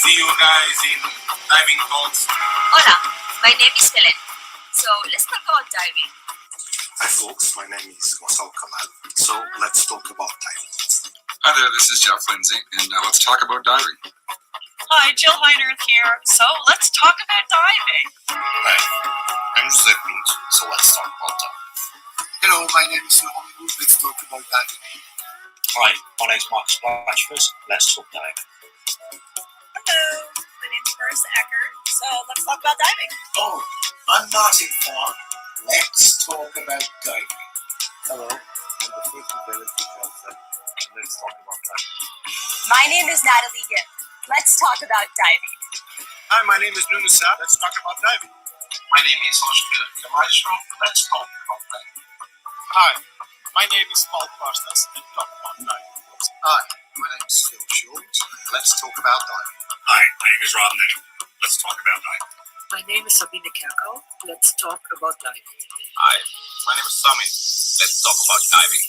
See you guys in diving talks. Hola, my name is Helen. So let's talk about diving. Hi folks, my name is Gonçalo Kamal. So let's talk about diving. Hi there, this is Jeff Lindsay, and let's talk about diving. Hi, Jill Heinrich here. So let's talk about diving. Hi, I'm José Pinto. So let's talk about diving. Hello, my name is Johan. Let's talk about diving. Hi, my name's Marcus Blatchford. Let's talk diving. Hello, my name's Marissa Ecker. So let's talk about diving. Oh, I'm Martin Farr. Let's talk about diving. Hello, I'm the first developer of Let's talk about diving. My name is Natalie Gibb. Let's talk about diving. Hi, my name is Nuno Sá. Let's talk about diving. My name is Oscar Camacho. Let's talk about diving. Hi, my name is Paul Costas. Let's talk about diving. Hi, my name is Phil Schultz. Let's talk about diving. Hi, my name is Rob Nick. Let's talk about diving. My name is Sabine Kako. Let's talk about diving. Hi, my name is Sami. Let's talk about diving.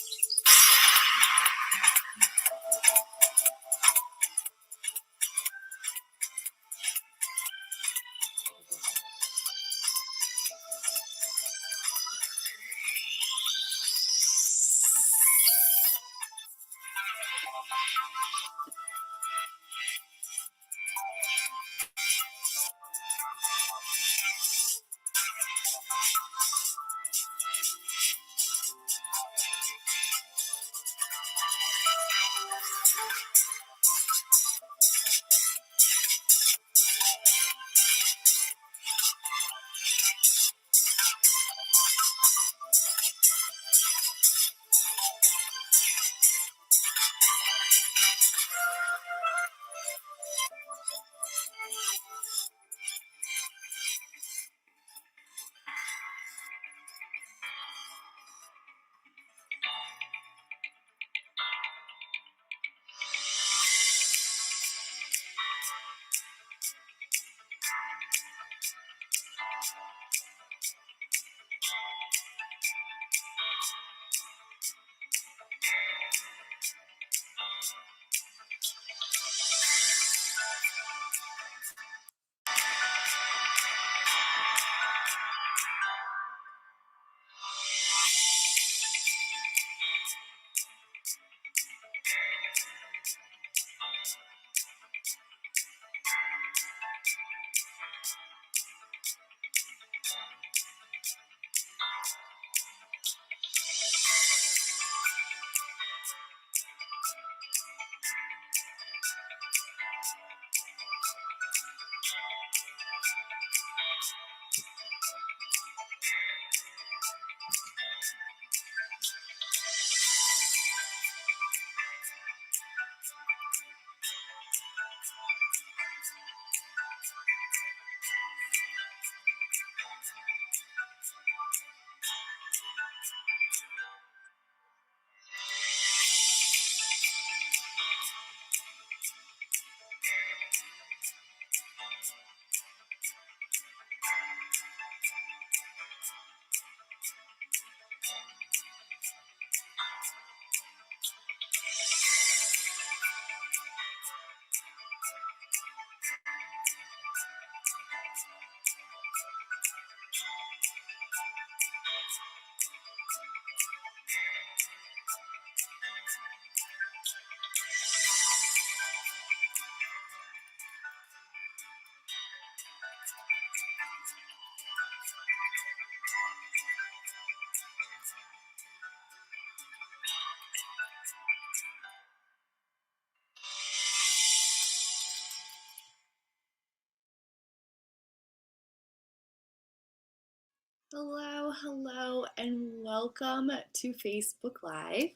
Hello, and welcome to Facebook Live.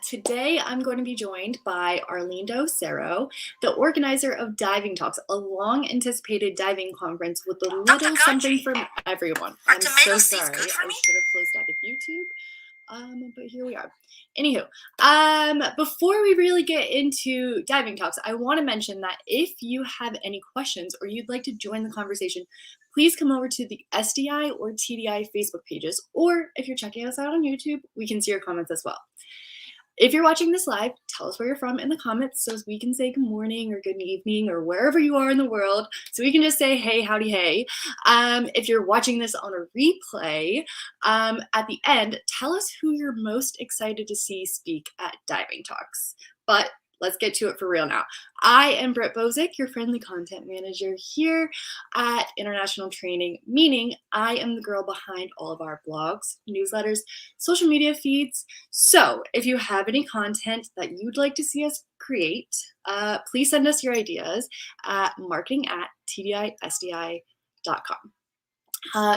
Today I'm going to be joined by Arlindo Serrao, the organizer of Diving Talks, a long-anticipated diving conference with a little something for everyone. I'm so sorry, I should have closed out of YouTube. But here we are. Anywho, before we really get into Diving Talks, I want to mention that if you have any questions or you'd like to join the conversation, please come over to the SDI or TDI Facebook pages, or if you're checking us out on YouTube, we can see your comments as well. If you're watching this live, tell us where you're from in the comments so we can say good morning or good evening or wherever you are in the world. So we can just say, hey, howdy, hey. If you're watching this on a replay, at the end, tell us who you're most excited to see speak at Diving Talks. But let's get to it for real now. I am Brittany Bozik, your friendly content manager here at International Training, meaning I am the girl behind all of our blogs, newsletters, social media feeds. So if you have any content that you'd like to see us create, please send us your ideas at marketing@tdisdi.com.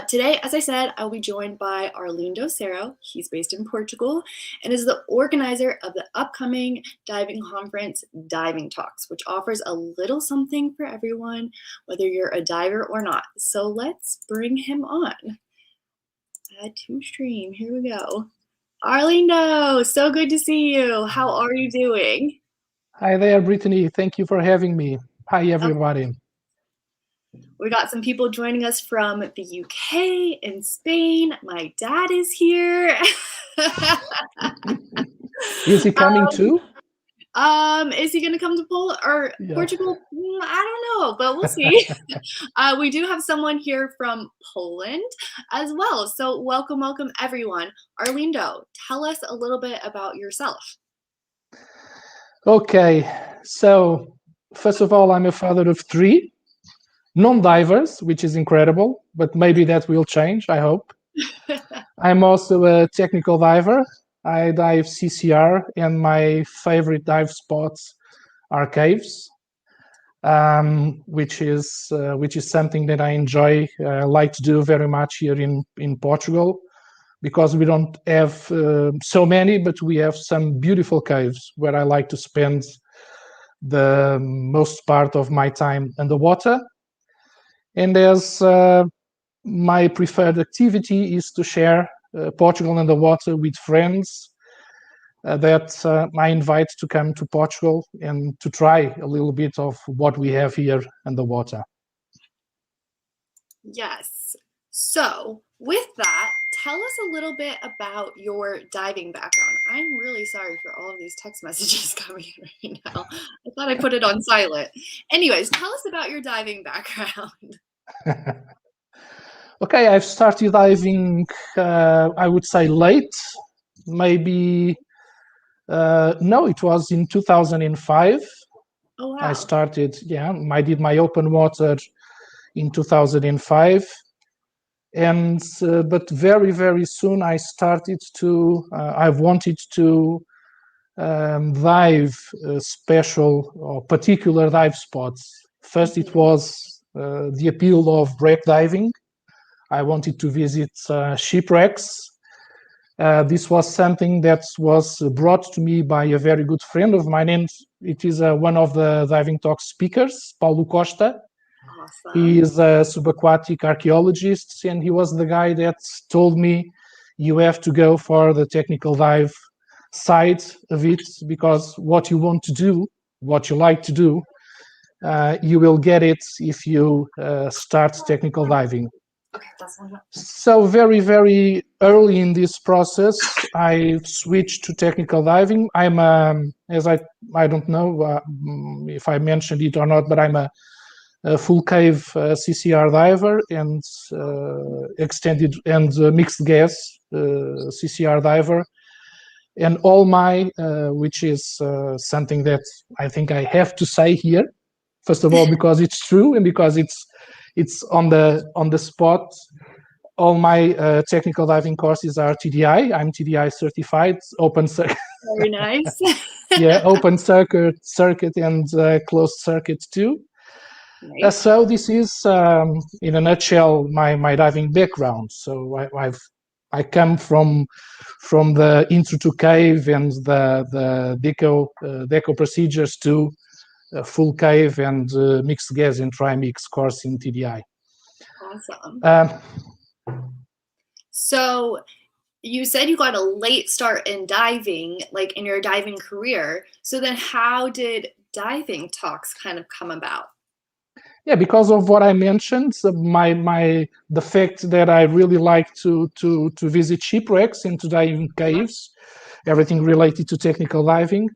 Today, as I said, I'll be joined by Arlindo Serrao. He's based in Portugal and is the organizer of the upcoming diving conference, Diving Talks, which offers a little something for everyone, whether you're a diver or not. So let's bring him on. Add to stream. Here we go. Arlindo, so good to see you. How are you doing? Hi there, Brittany. Thank you for having me. Hi, everybody. We got some people joining us from the UK and Spain. My dad is here. Is he coming too? Is he going to come to Portugal? I don't know, but we'll see. We do have someone here from Poland as well. So welcome everyone. Arlindo, tell us a little bit about yourself. Okay, so first of all, I'm a father of 3 non-divers, which is incredible, but maybe that will change, I hope. I'm also a technical diver. I dive CCR, and my favorite dive spots are caves, which is something that I enjoy, like to do very much here in Portugal, because we don't have so many, but we have some beautiful caves where I like to spend the most part of my time underwater. And as my preferred activity is to share Portugal underwater with friends that I invite to come to Portugal and to try a little bit of what we have here underwater. Yes. So with that, tell us a little bit about your diving background. I'm really sorry for all of these text messages coming in right now. I thought I put it on silent. Anyways, tell us about your diving background. Okay, I've started diving, I would say late, maybe, no, it was in 2005. Oh, wow. I started, I did my open water in 2005. And but very, very soon I started to, I wanted to dive special or particular dive spots. First, it was the appeal of wreck diving. I wanted to visit shipwrecks. This was something that was brought to me by a very good friend of mine, and it is one of the Diving Talk speakers, Paulo Costa. Awesome. He is a subaquatic archaeologist, and he was the guy that told me, you have to go for the technical dive side of it, because what you want to do, what you like to do, you will get it if you start technical diving. Okay, that's one. So very, very early in this process, I switched to technical diving. I'm as I don't know if I mentioned it or not, but I'm a full cave CCR diver and extended and mixed gas CCR diver. And all my, which is something that I think I have to say here, first of all, because it's true and because it's on the spot. All my technical diving courses are TDI. I'm TDI certified, open circuit. Very nice. Yeah, open circuit and closed circuit too. Nice. So this is, in a nutshell, my diving background. So I come from the intro to cave and the deco procedures to full cave and mixed gas and trimix course in TDI. Awesome. So you said you got a late start in diving, like in your diving career. So then how did Diving Talks kind of come about? Yeah, because of what I mentioned, the fact that I really like to visit shipwrecks and to dive in caves, everything related to technical diving.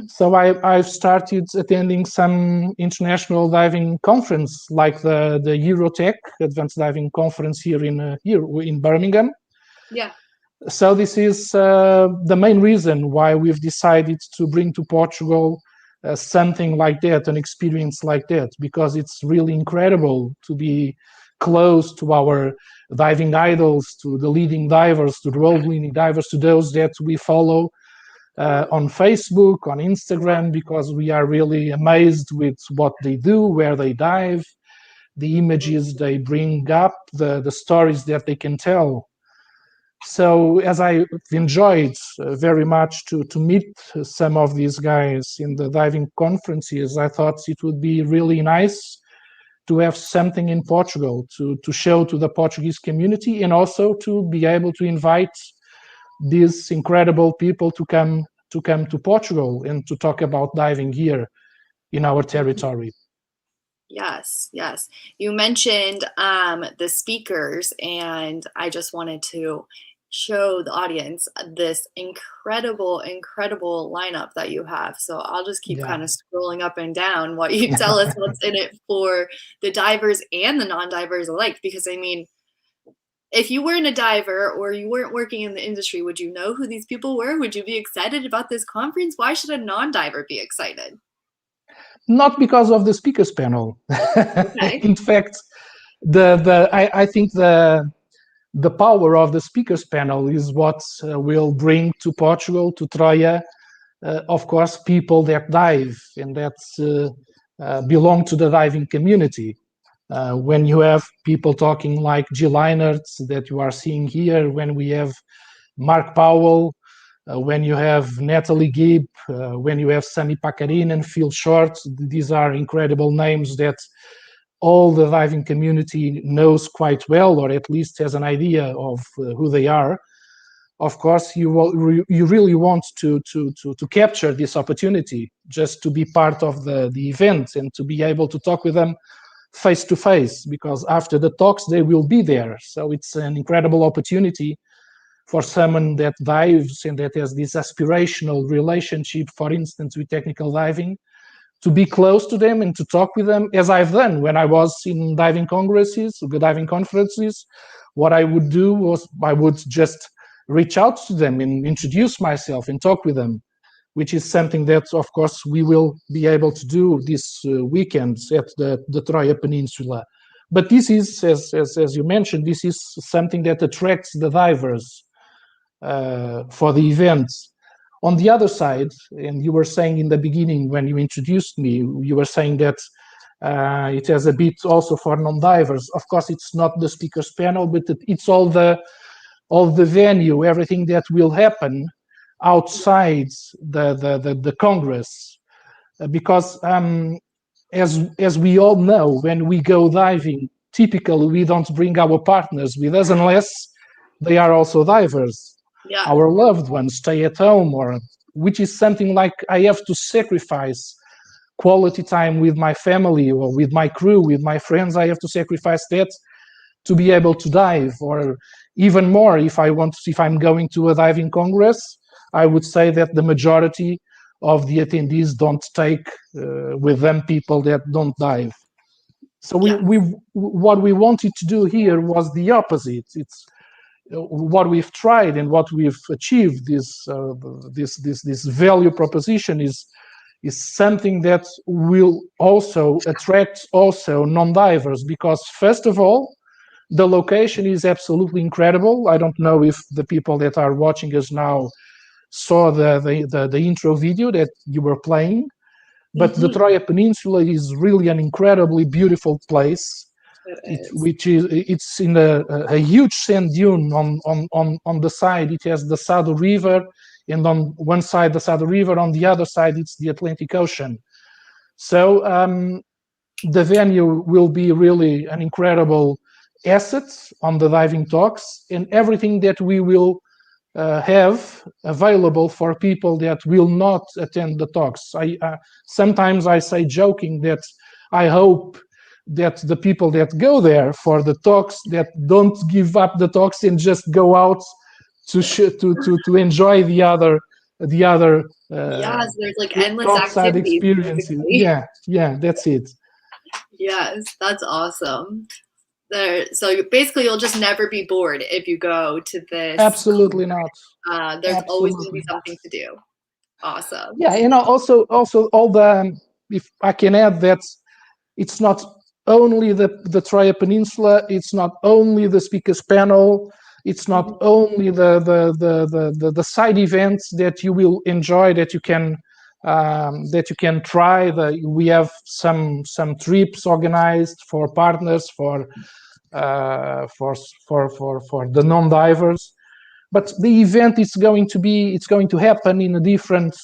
So I've started attending some international diving conference, like the Eurotech Advanced Diving Conference here in Birmingham. Yeah. So this is the main reason why we've decided to bring to Portugal something like that, an experience like that, because it's really incredible to be close to our diving idols, to the leading divers, to the world-leading divers, to those that we follow on Facebook, on Instagram, because we are really amazed with what they do, where they dive, the images they bring up, the stories that they can tell. So as I've enjoyed very much to meet some of these guys in the diving conferences, I thought it would be really nice to have something in Portugal to show to the Portuguese community, and also to be able to invite these incredible people to come to Portugal and to talk about diving here in our territory. Yes, yes. You mentioned the speakers, and I just wanted to show the audience this incredible lineup that you have. So I'll just keep kind of scrolling up and down while you tell us what's in it for the divers and the non-divers alike. Because I mean, if you weren't a diver or you weren't working in the industry, would you know who these people were? Would you be excited about this conference? Why should a non-diver be excited? Not because of the speakers panel. Okay. In fact, I think the power of the speakers panel is what will bring to Portugal, to Troia, of course, people that dive and that belong to the diving community. When you have people talking like Jill Einertz that you are seeing here, when we have Mark Powell, when you have Natalie Gibb, when you have Sami Pakarin and Phil Short, these are incredible names that all the diving community knows quite well, or at least has an idea of who they are. Of course, you really want to capture this opportunity, just to be part of the event and to be able to talk with them face to face, because after the talks they will be there. So it's an incredible opportunity for someone that dives and that has this aspirational relationship, for instance, with technical diving, to be close to them and to talk with them, as I've done when I was in diving conferences. What I would do was I would just reach out to them and introduce myself and talk with them, which is something that, of course, we will be able to do this weekend at the Troia Peninsula. But this is, as you mentioned, this is something that attracts the divers for the event. On the other side, and you were saying in the beginning when you introduced me, you were saying that it has a bit also for non-divers. Of course, it's not the speakers panel, but it's all the venue, everything that will happen outside the Congress, because as we all know, when we go diving, typically we don't bring our partners with us unless they are also divers. Yeah. Our loved ones stay at home, or which is something like I have to sacrifice quality time with my family or with my crew, with my friends. I have to sacrifice that to be able to dive, or even more if I'm going to a diving congress. I would say that the majority of the attendees don't take with them people that don't dive. So what we wanted to do here was the opposite. It's what we've tried and what we've achieved. This value proposition is something that will also attract also non-divers, because first of all, the location is absolutely incredible. I don't know if the people that are watching us now saw the intro video that you were playing, but the Troia Peninsula is really an incredibly beautiful place. It's in a huge sand dune on the side. It has the Sado River, and on one side the Sado River, on the other side it's the Atlantic Ocean. So the venue will be really an incredible asset on the diving talks, and everything that we will have available for people that will not attend the talks. Sometimes I say joking that I hope that the people that go there for the talks that don't give up the talks and just go out to enjoy the other yes, there's like endless outside activities, experiences. basically. Yeah, that's it. Yes, that's awesome. So basically, you'll just never be bored if you go to this. Absolutely not. There's always going to be something to do. Awesome. Yeah, also all the, if I can add that, it's not only the Troia Peninsula, it's not only the speakers panel, it's not only the side events that you will enjoy, that you can try. We have some trips organized for partners, for the non-divers, but the event is going to happen in a different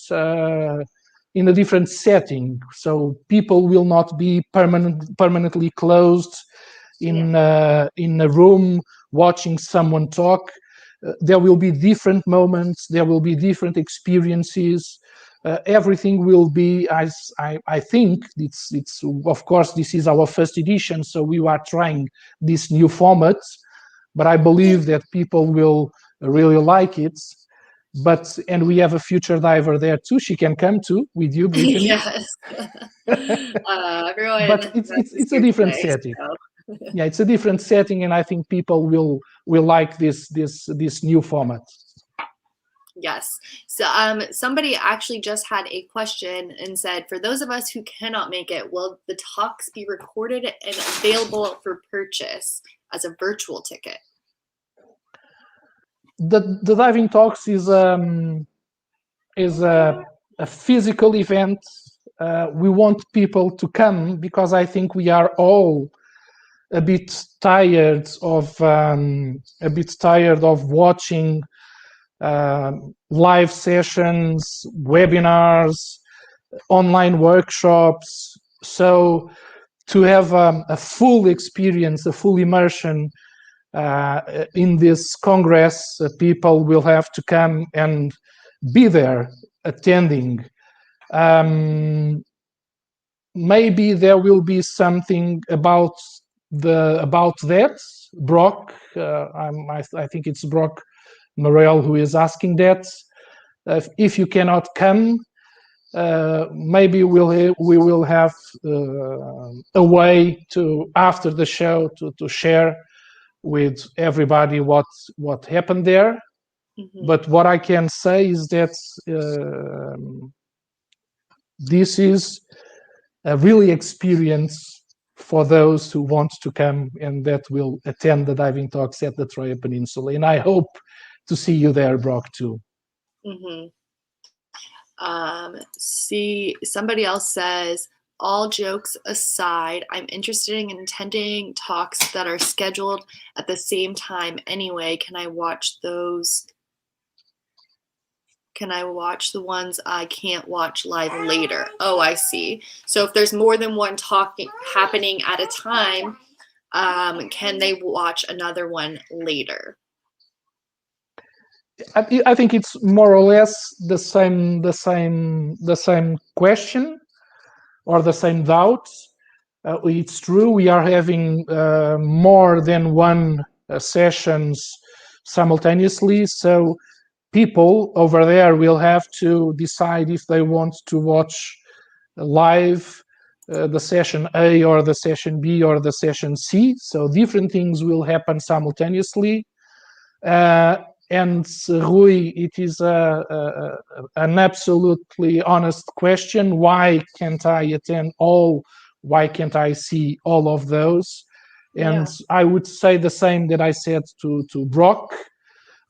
setting, so people will not be permanently closed in a room watching someone talk. There will be different moments, there will be different experiences. Everything will be, I think, it's of course, this is our first edition, so we are trying this new format, but I believe that people will really like it. And we have a future diver there too. She can come too with you, Brittany. Yes. Everyone. But it's a different setting. So. Yeah, it's a different setting, and I think people will like this new format. Yes. So somebody actually just had a question and said, for those of us who cannot make it, will the talks be recorded and available for purchase as a virtual ticket? The diving talks is a physical event. We want people to come because I think we are all a bit tired of watching live sessions, webinars, online workshops. So to have a full experience, a full immersion in this Congress, people will have to come and be there attending. Maybe there will be something about that. Brock, I think it's Brock Morel who is asking that. If you cannot come, maybe we will have a way to, after the show, to share with everybody what happened there. But what I can say is that this is a really experience for those who want to come and that will attend the diving talks at the Troia Peninsula. And I hope to see you there, Brock, too. See, somebody else says, all jokes aside, I'm interested in attending talks that are scheduled at the same time anyway. Can I watch those? Can I watch the ones I can't watch live later? Oh, I see. So if there's more than one talk happening at a time, can they watch another one later? I think it's more or less the same question or the same doubt. It's true, we are having more than one sessions simultaneously, so people over there will have to decide if they want to watch live the session A or the session B or the session C. So different things will happen simultaneously. And Rui, it is an absolutely honest question. Why can't I attend all? Why can't I see all of those? And I would say the same that I said to Brock.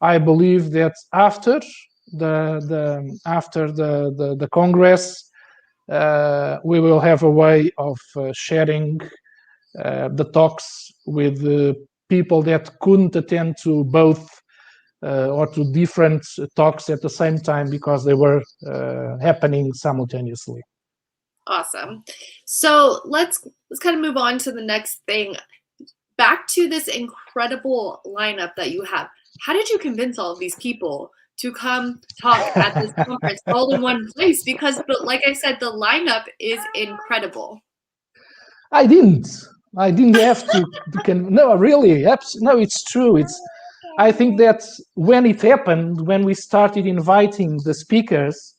I believe that after the Congress, we will have a way of sharing the talks with the people that couldn't attend to both or to different talks at the same time because they were happening simultaneously. Awesome. So let's kind of move on to the next thing. Back to this incredible lineup that you have. How did you convince all of these people to come talk at this conference all in one place? Because, like I said, the lineup is incredible. I didn't have to. No, really, no, it's true. I think that when it happened, when we started inviting the speakers,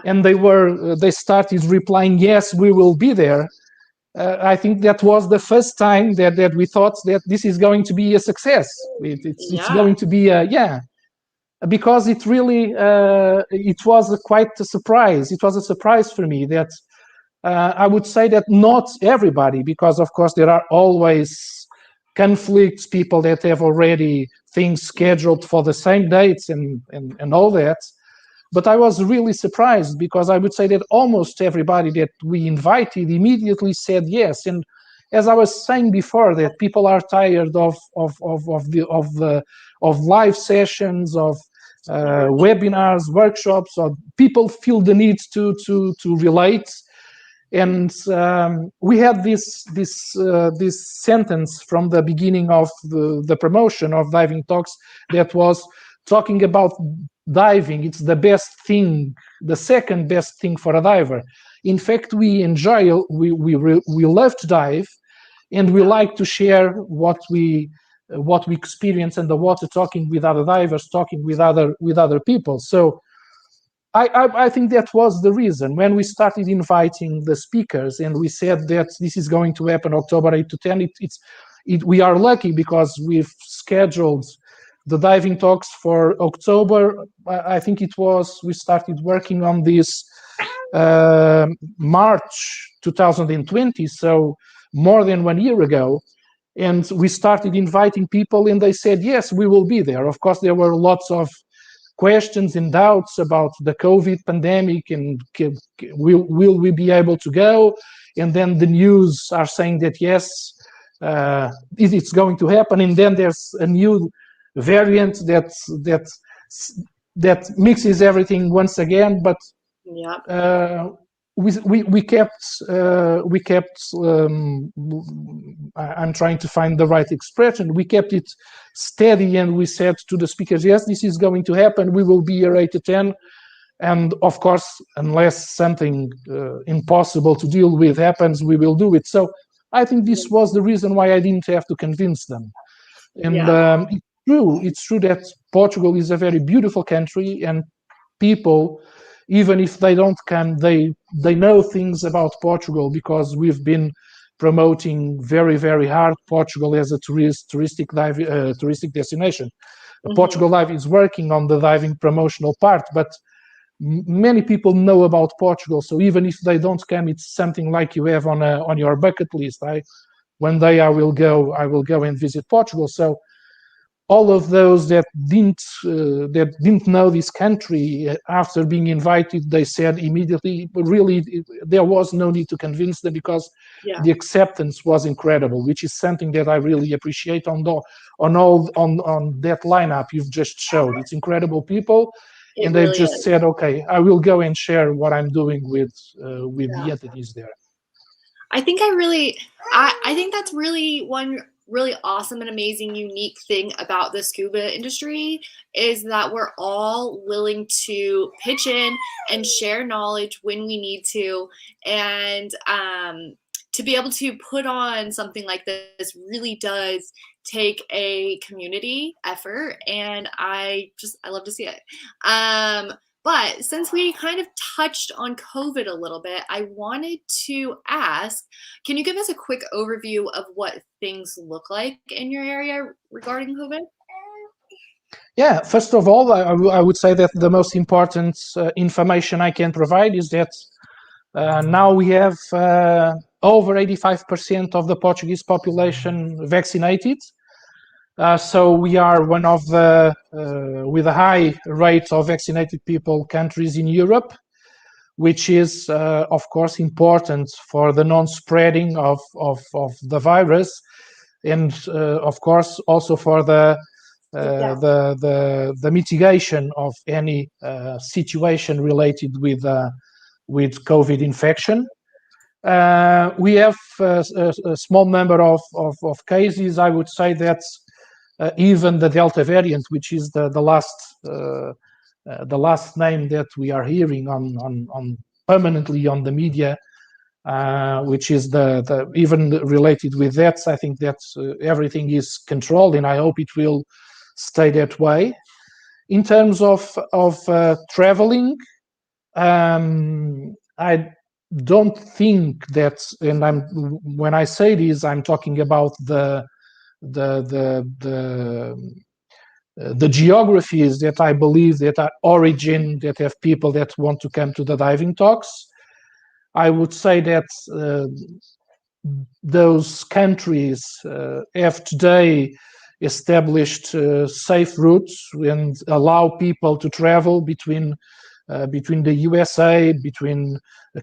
and they started replying, yes, we will be there. I think that was the first time that we thought that this is going to be a success. It's going to be because it really it was quite a surprise. It was a surprise for me that I would say that not everybody, because of course there are always conflicts, people that have already things scheduled for the same dates and all that. But I was really surprised because I would say that almost everybody that we invited immediately said yes. And as I was saying before, that people are tired of live sessions, of webinars, workshops, or people feel the need to relate. And we had this sentence from the beginning of the promotion of Diving Talks that was talking about diving. It's the best thing, the second best thing for a diver. In fact, we enjoy, we love to dive, and we like to share what we experience in the water, talking with other divers, talking with other people. So I think that was the reason when we started inviting the speakers and we said that this is going to happen October 8 to 10. We are lucky because we've scheduled the diving talks for October. I think we started working on this March 2020, so more than 1 year ago. And we started inviting people and they said, yes, we will be there. Of course, there were lots of questions and doubts about the COVID pandemic and will we be able to go? And then the news are saying that yes, it's going to happen. And then there's a new variant that mixes everything once again. But we kept I'm trying to find the right expression. We kept it steady and we said to the speakers, yes, this is going to happen. We will be here 8 to 10. And of course, unless something impossible to deal with happens, we will do it. So I think this was the reason why I didn't have to convince them. And it's true that Portugal is a very beautiful country, and people, even if they don't come, they know things about Portugal because we've been promoting very, very hard Portugal as a touristic destination. Portugal Dive is working on the diving promotional part, but many people know about Portugal. So even if they don't come, it's something like you have on your bucket list. One day I will go and visit Portugal. So all of those that didn't know this country, after being invited, they said immediately, but really there was no need to convince them because the acceptance was incredible, which is something that I really appreciate on that lineup you've just showed. It's incredible people, and they just said, okay, I will go and share what I'm doing with the entities there. I think I think that's really one really awesome and amazing, unique thing about the scuba industry is that we're all willing to pitch in and share knowledge when we need to, and to be able to put on something like this really does take a community effort, and I love to see it. But since we kind of touched on COVID a little bit, I wanted to ask, can you give us a quick overview of what things look like in your area regarding COVID? Yeah, first of all, I would say that the most important information I can provide is that now we have over 85% of the Portuguese population vaccinated. So we are one of the, with a high rate of vaccinated people, countries in Europe, which is, of course, important for the non-spreading of the virus, and of course also for the mitigation of any situation related with COVID infection. We have a small number of cases. I would say that even the Delta variant, which is the last name that we are hearing on permanently on the media, which is the even related with that, I think that everything is controlled, and I hope it will stay that way. In terms of traveling, I don't think that, and when I say this, I'm talking about the geographies that I believe that are origin, that have people that want to come to the diving talks. I would say that those countries have today established safe routes and allow people to travel between the USA, between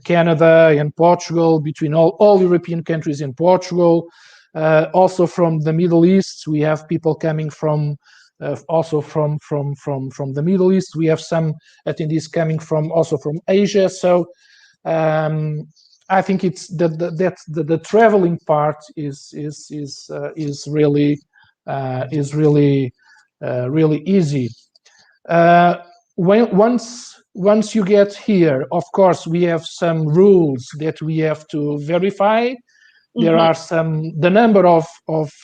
Canada and Portugal, between all European countries and Portugal. Also from the Middle East, we have people coming from also from the Middle East. We have some attendees coming also from Asia. So I think it's the traveling part is really really easy. Once you get here, of course, we have some rules that we have to verify. There are the number of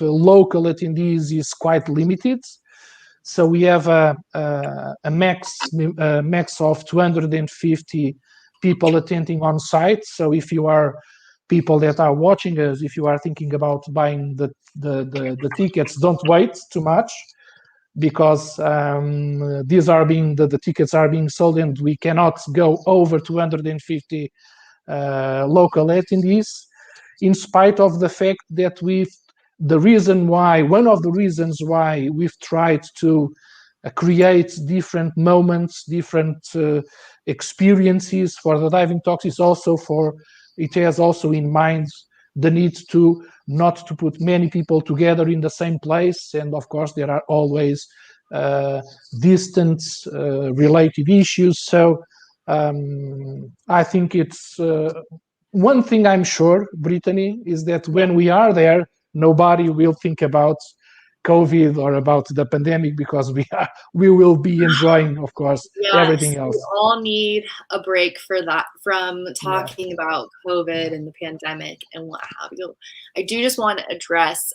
local attendees is quite limited. So we have a max of 250 people attending on site. So if you are people that are watching us, if you are thinking about buying the tickets, don't wait too much, because the tickets are being sold and we cannot go over 250 local attendees, in spite of the fact that one of the reasons why we've tried to create different moments, different experiences for the diving talks is also it has also in mind the need not to put many people together in the same place. And of course, there are always distance related issues. So I think it's one thing I'm sure, Brittany, is that when we are there, nobody will think about COVID or about the pandemic, because we will be enjoying, of course, everything else. We all need a break from talking about COVID and the pandemic and what have you. I do just want to address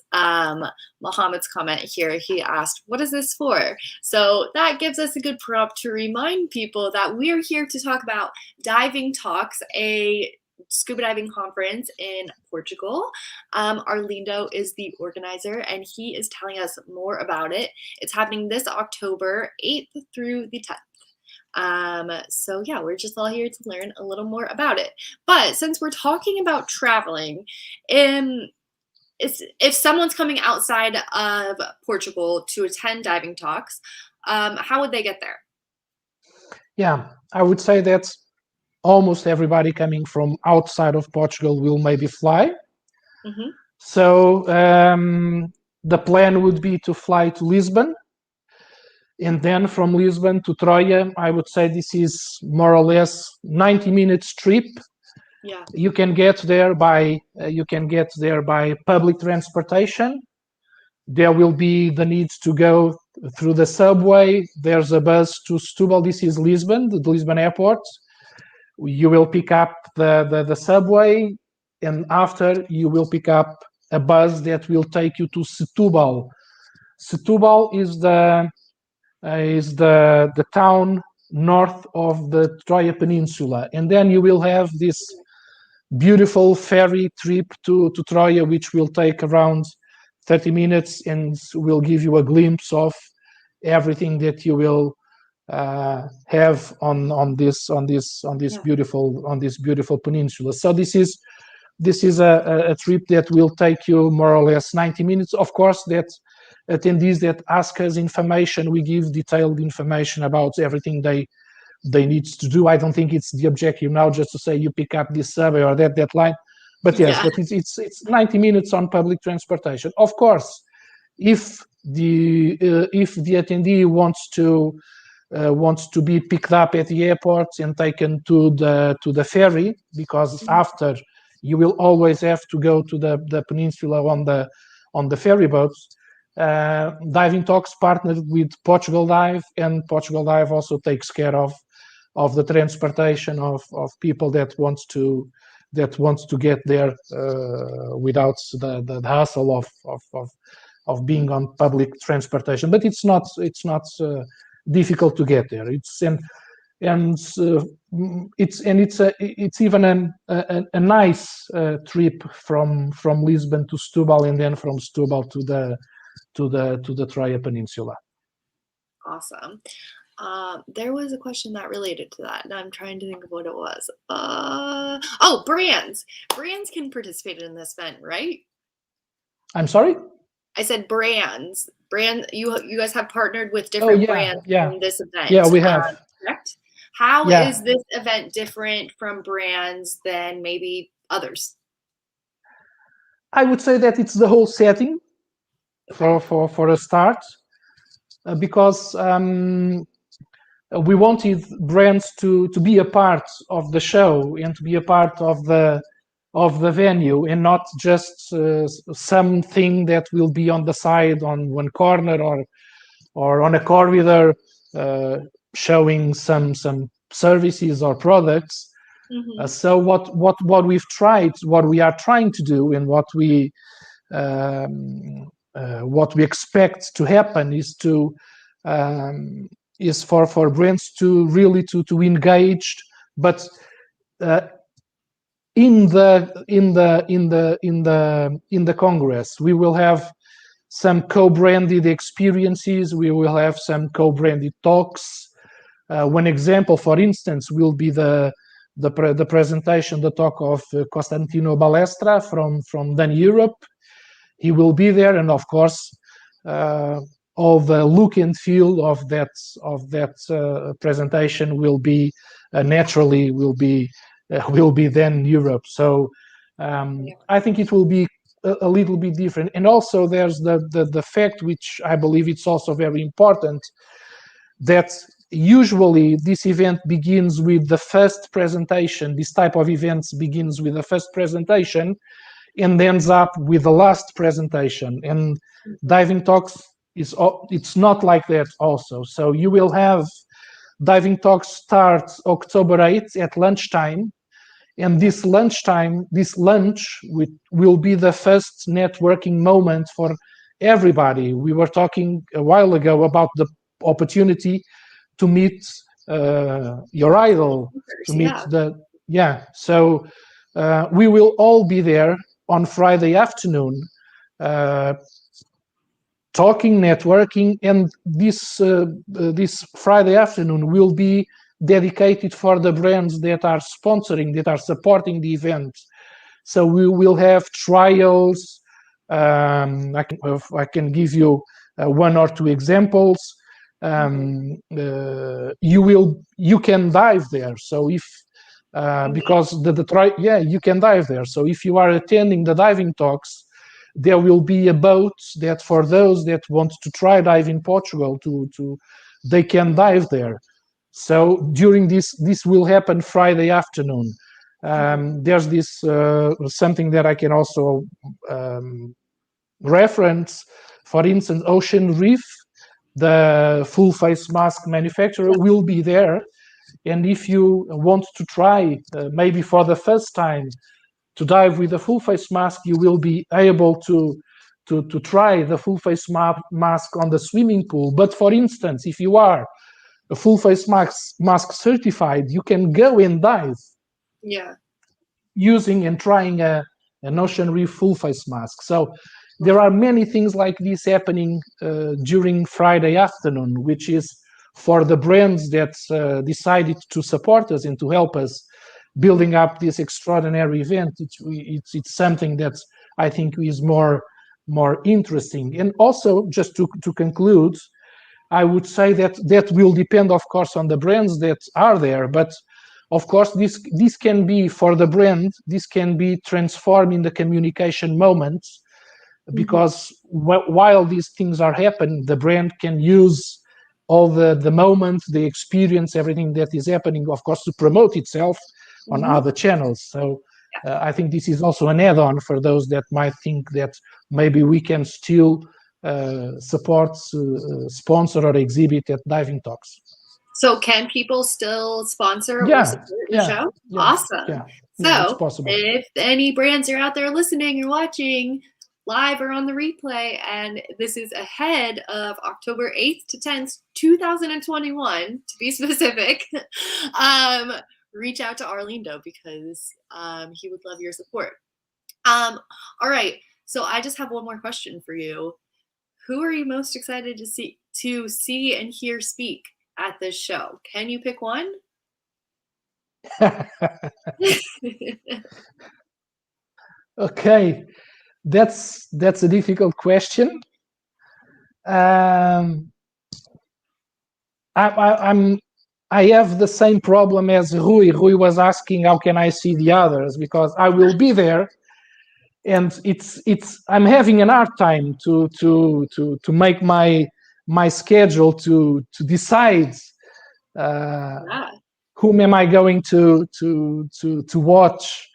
Mohammed's comment here. He asked, what is this for? So that gives us a good prompt to remind people that we're here to talk about Diving Talks, a scuba diving conference in Portugal. Arlindo is the organizer and he is telling us more about it. It's happening this October 8th through the 10th. So yeah, we're just all here to learn a little more about it. But since we're talking about traveling, if someone's coming outside of Portugal to attend Diving Talks, how would they get there? Yeah, I would say that almost everybody coming from outside of Portugal will maybe fly. So the plan would be to fly to Lisbon, and then from Lisbon to Troia. I would say this is more or less 90 minutes trip. Yeah. You can get there by public transportation. There will be the need to go through the subway. There's a bus to Setúbal. This is Lisbon, the Lisbon airport. You will pick up the subway, and after you will pick up a bus that will take you to Setúbal. Setúbal is the town north of the Troia Peninsula, and then you will have this beautiful ferry trip to Troia, which will take around 30 minutes and will give you a glimpse of everything that you will have on this beautiful peninsula. So this is a trip that will take you more or less 90 minutes. Of course, that attendees that ask us information, we give detailed information about everything they need to do. I don't think it's the objective now just to say you pick up this subway or that line, but yes, but it's 90 minutes on public transportation. Of course, if the attendee wants to be picked up at the airport and taken to the ferry, because after you will always have to go to the peninsula on the ferry boats. Diving Talks partnered with Portugal Dive, and Portugal Dive also takes care of the transportation of people that wants to get there without the hassle being on public transportation. But it's not difficult to get there. It's even a nice trip from Lisbon to Setúbal, and then from Setúbal to the Troia Peninsula. Awesome. There was a question that related to that, and I'm trying to think of what it was. Oh, brands. Brands can participate in this event, right? I'm sorry? I said brands. You guys have partnered with different brands in this event. Yeah, we have. Correct? How is this event different from brands than maybe others? I would say that it's the whole setting for a start, because we wanted brands to be a part of the show and to be a part of the venue, and not just something that will be on the side, on one corner, or on a corridor, showing some services or products. Mm-hmm. So what we are trying to do, and what we expect to happen is for brands to really to engage, but in the Congress we will have some co-branded experiences. We will have some co-branded talks. One example, for instance, will be the presentation, the talk of Costantino Balestra from Dan Europe. He will be there, and of course, all the look and feel of that presentation will be naturally will be then Europe. So I think it will be a little bit different. And also there's the fact, which I believe it's also very important, that usually this event begins with the first presentation. This type of events begins with the first presentation and ends up with the last presentation. And Diving Talks it's not like that also. So you will have Diving Talks start October 8th at lunchtime. And this lunch will be the first networking moment for everybody. We were talking a while ago about the opportunity to meet your idol, to meet So we will all be there on Friday afternoon, talking, networking, and this Friday afternoon will be dedicated for the brands that are sponsoring, that are supporting the event. So we will have trials. I can give you one or two examples. You can dive there. So if because you can dive there. So if you are attending the Diving Talks, there will be a boat that for those that want to try dive in Portugal, they can dive there. So during this will happen Friday afternoon. There's this something that I can also reference. For instance, Ocean Reef, the full face mask manufacturer, will be there. And if you want to try, maybe for the first time, to dive with a full face mask, you will be able to try the full face mask on the swimming pool. But for instance, if you are a full face mask certified, you can go and dive using and trying an Ocean Reef full face mask. So there are many things like this happening during Friday afternoon, which is for the brands that decided to support us and to help us building up this extraordinary event. It's something that I think is more interesting. And also, just to conclude, I would say that will depend, of course, on the brands that are there. But of course, this can be for the brand. This can be transformed in the communication moments, because while these things are happening, the brand can use all the moment, the experience, everything that is happening, of course, to promote itself on other channels. So I think this is also an add-on for those that might think that maybe we can still support, sponsor, or exhibit at Diving Talks. So can people still sponsor or support the show? Awesome. So it's possible. If any brands are out there listening or watching, live or on the replay, and this is ahead of October 8th to 10th, 2021, to be specific, reach out to Arlindo because he would love your support. All right, so I just have one more question for you. Who are you most excited to see and hear speak at this show? Can you pick one? Okay, that's a difficult question. I have the same problem as Rui. Rui was asking, how can I see the others? Because I will be there, and I'm having an hard time to make my schedule to decide whom am I going to watch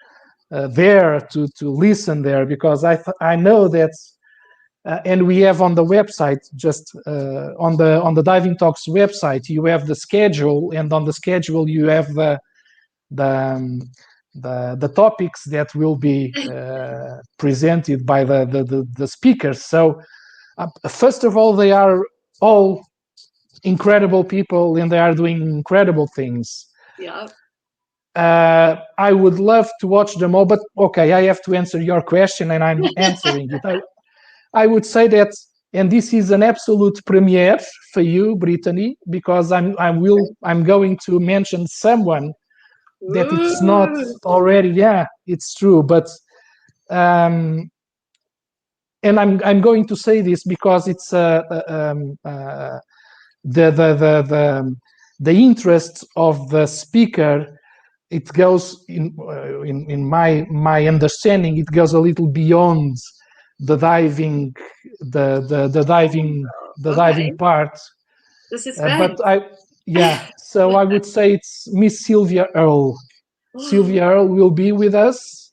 there, to listen there, because I know that and we have on the website, just on the Diving Talks website, you have the schedule, and on the schedule you have the topics that will be presented by the speakers. So first of all, they are all incredible people, and they are doing incredible things. Yeah. I would love to watch them all, but okay, I have to answer your question, and I'm answering it. I would say that, and this is an absolute premiere for you, Brittany, because I'm going to mention someone that it's not already. Yeah, it's true, but and I'm going to say this because it's the interest of the speaker. It goes in my understanding. It goes a little beyond the diving, the diving part. But so I would say it's Miss Sylvia Earle. Sylvia Earle will be with us,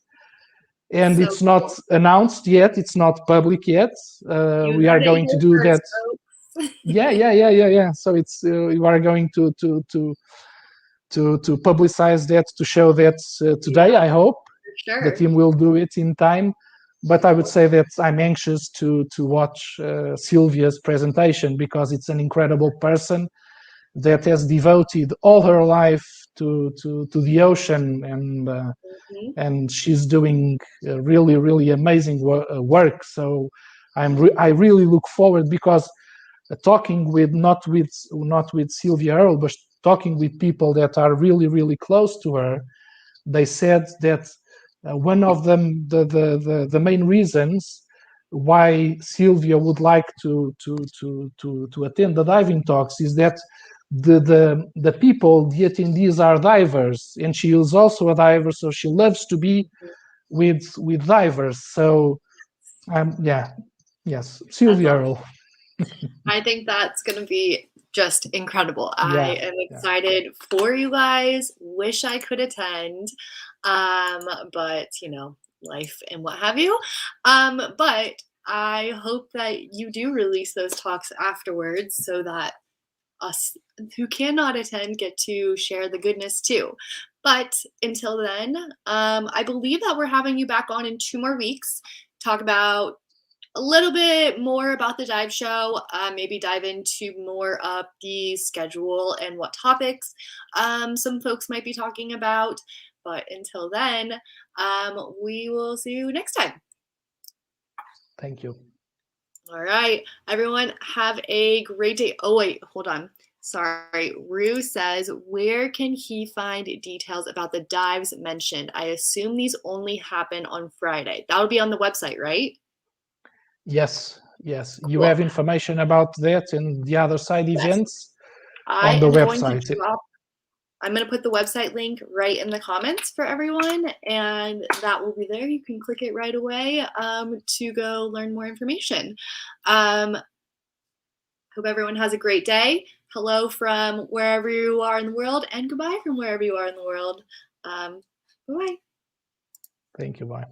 and it's not announced yet. It's not public yet. We are going to do that. Yeah. So it's you are going to publicize that, to show that today. I hope the team will do it in time. But I would say that I'm anxious to watch Sylvia's presentation, because it's an incredible person that has devoted all her life to the ocean, and she's doing really amazing work. So I really look forward, because talking not with Sylvia Earle, but talking with people that are really close to her, they said that one of them, the main reasons why Sylvia would like to attend the diving talks is that the people, the attendees, are divers, and she is also a diver, so she loves to be with divers. So yes, Sylvia Earle. I think that's going to be just incredible. I am excited for you guys. Wish I could attend, but life and what have you. But I hope that you do release those talks afterwards, so that us who cannot attend get to share the goodness too. But until then, I believe that we're having you back on in 2 more weeks, talk about a little bit more about the dive show, maybe dive into more of the schedule and what topics some folks might be talking about. But until then, we will see you next time. Thank you. All right, everyone, have a great day. Oh, wait, hold on. Sorry. Rue says, where can he find details about the dives mentioned? I assume these only happen on Friday. That'll be on the website, right? Yes. Cool. You Cool. have information about that and the other side events on the website. I'm going to put the website link right in the comments for everyone, and that will be there. You can click it right away to go learn more information. Hope everyone has a great day. Hello from wherever you are in the world, and goodbye from wherever you are in the world. Bye-bye. Thank you. Bye.